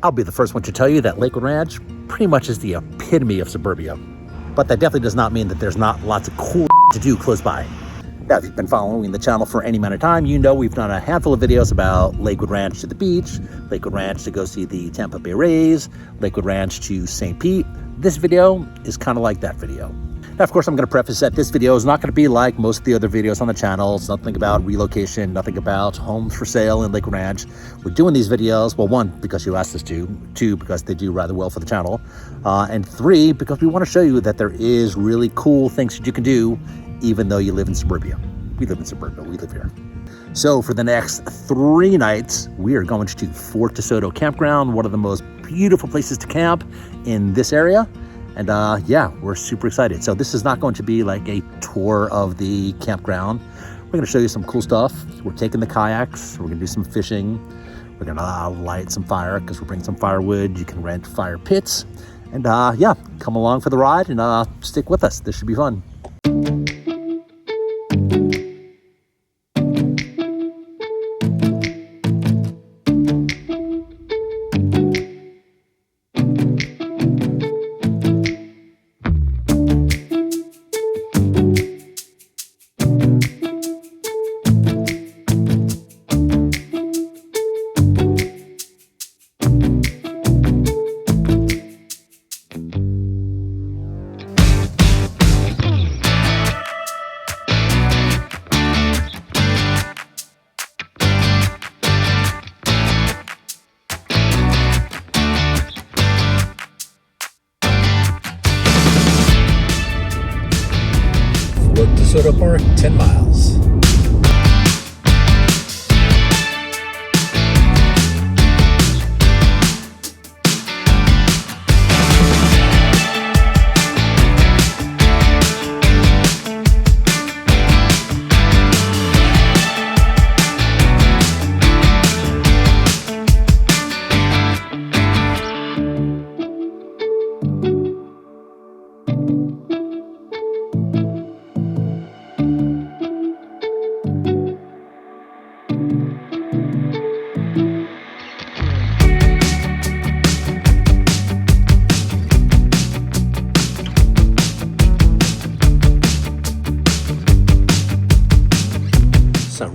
I'll be the first one to tell you that Lakewood Ranch pretty much is the epitome of suburbia. But that definitely does not mean that there's not lots of cool to do close by. Now, if you've been following the channel for any amount of time, you know we've done a handful of videos about Lakewood Ranch to the beach, Lakewood Ranch to go see the Tampa Bay Rays, Lakewood Ranch to St. Pete. This video is kind of like that video. Now, of course, I'm going to preface that this video is not going to be like most of the other videos on the channel. It's nothing about relocation, nothing about homes for sale in Lakewood Ranch. We're doing these videos, well, one, because you asked us to, two, because they do rather well for the channel, and three, because we want to show you that there is really cool things that you can do even though you live in suburbia. We live in suburbia, we live here. So for the next 3 nights, we are going to Fort Soto Campground, one of the most beautiful places to camp in this area. And yeah, we're super excited. So this is not going to be like a tour of the campground. We're going to show you some cool stuff. We're taking the kayaks. We're going to do some fishing. We're going to light some fire because we're bringing some firewood. You can rent fire pits. And yeah, come along for the ride and stick with us. This should be fun. Soto Park, 10 miles.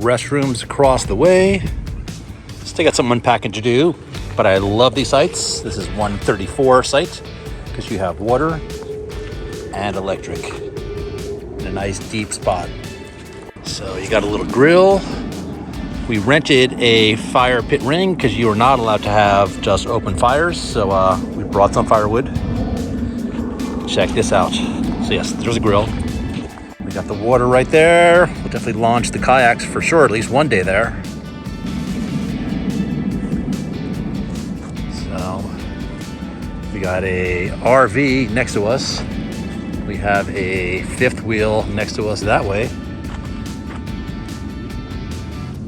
Restrooms across the way. Still got some unpacking to do, but I love these sites. This is 134 site because you have water and electric in a nice deep spot. So you got a little grill. We rented a fire pit ring because you are not allowed to have just open fires. So we brought some firewood. Check this out. So yes, there's a grill. We got the water right there. We'll definitely launch the kayaks for sure, at least one day there. So we got a RV next to us. We have a fifth wheel next to us that way.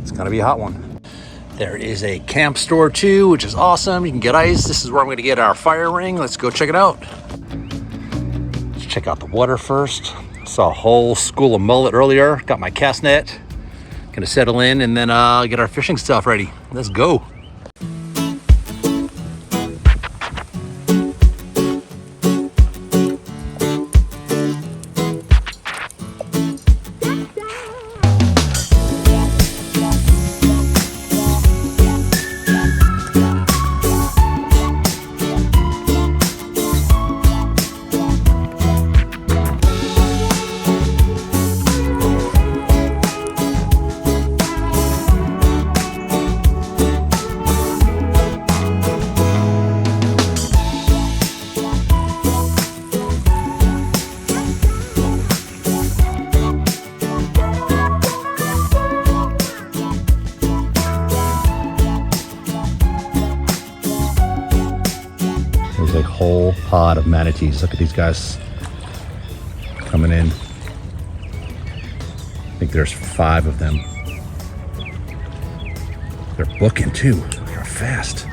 It's gonna be a hot one. There is a camp store too, which is awesome. You can get ice. This is where I'm gonna get our fire ring. Let's go check it out. Let's check out the water first. Saw a whole school of mullet earlier. Got my cast net. Gonna settle in and then get our fishing stuff ready. Let's go. There's a whole pod of manatees. Look at these guys coming in. I think there's 5 of them. They're booking too. They're fast.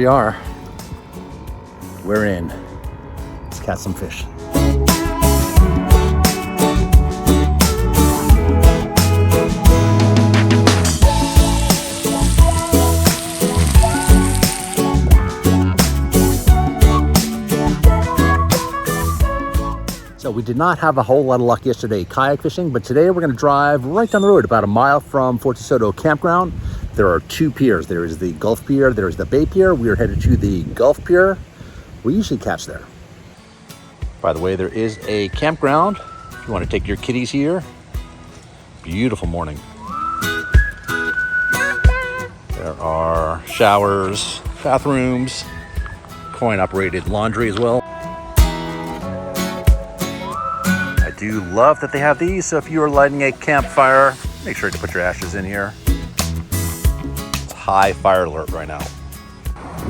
we are. We're in. Let's catch some fish. So we did not have a whole lot of luck yesterday kayak fishing, but today we're going to drive right down the road about a mile from Soto Campground. There are two piers. There is the Gulf Pier, there is the Bay Pier. We are headed to the Gulf Pier. We usually catch there. By the way, there is a campground if you want to take your kiddies here. Beautiful morning. There are showers, bathrooms, coin-operated laundry as well. I do love that they have these, so if you are lighting a campfire, make sure to put your ashes in here. It's high fire alert right now.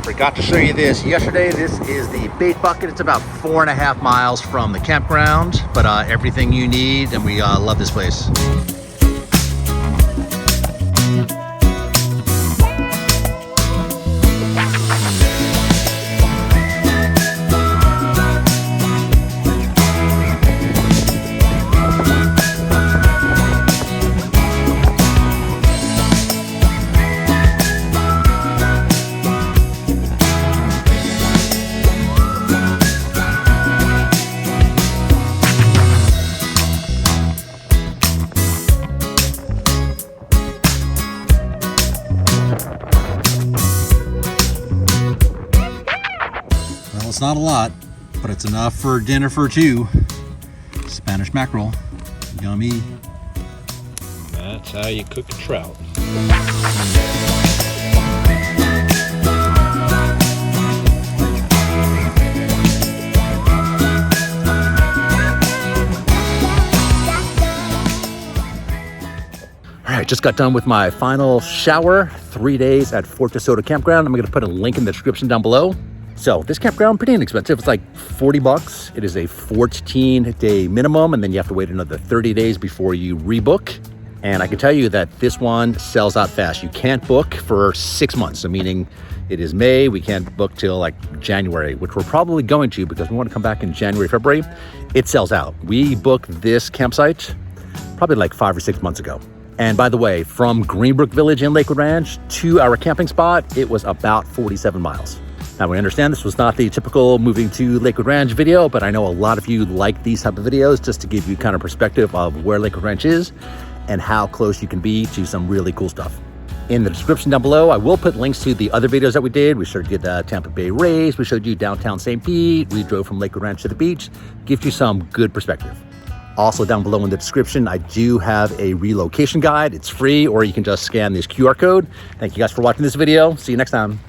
Forgot to show you this yesterday. This is the bait bucket. It's about 4.5 miles from the campground, but everything you need, and we love this place. It's not a lot, but it's enough for dinner for two. Spanish mackerel, yummy. That's how you cook a trout. All right, just got done with my final shower. 3 days at Soto Campground. I'm going to put a link in the description down below. So this campground, pretty inexpensive. It's like $40. It is a 14-day minimum, and then you have to wait another 30 days before you rebook. And I can tell you that this one sells out fast. You can't book for 6 months. So meaning it is May, we can't book till like January, which we're probably going to because we want to come back in January, February. It sells out. We booked this campsite probably like 5 or 6 months ago. And by the way, from Greenbrook Village in Lakewood Ranch to our camping spot, it was about 47 miles. Now, we understand this was not the typical moving to Lakewood Ranch video, but I know a lot of you like these type of videos just to give you kind of perspective of where Lakewood Ranch is and how close you can be to some really cool stuff. In the description down below, I will put links to the other videos that we did. We showed you the Tampa Bay Rays. We showed you downtown St. Pete. We drove from Lakewood Ranch to the beach. Gives you some good perspective. Also down below in the description, I do have a relocation guide. It's free, or you can just scan this QR code. Thank you guys for watching this video. See you next time.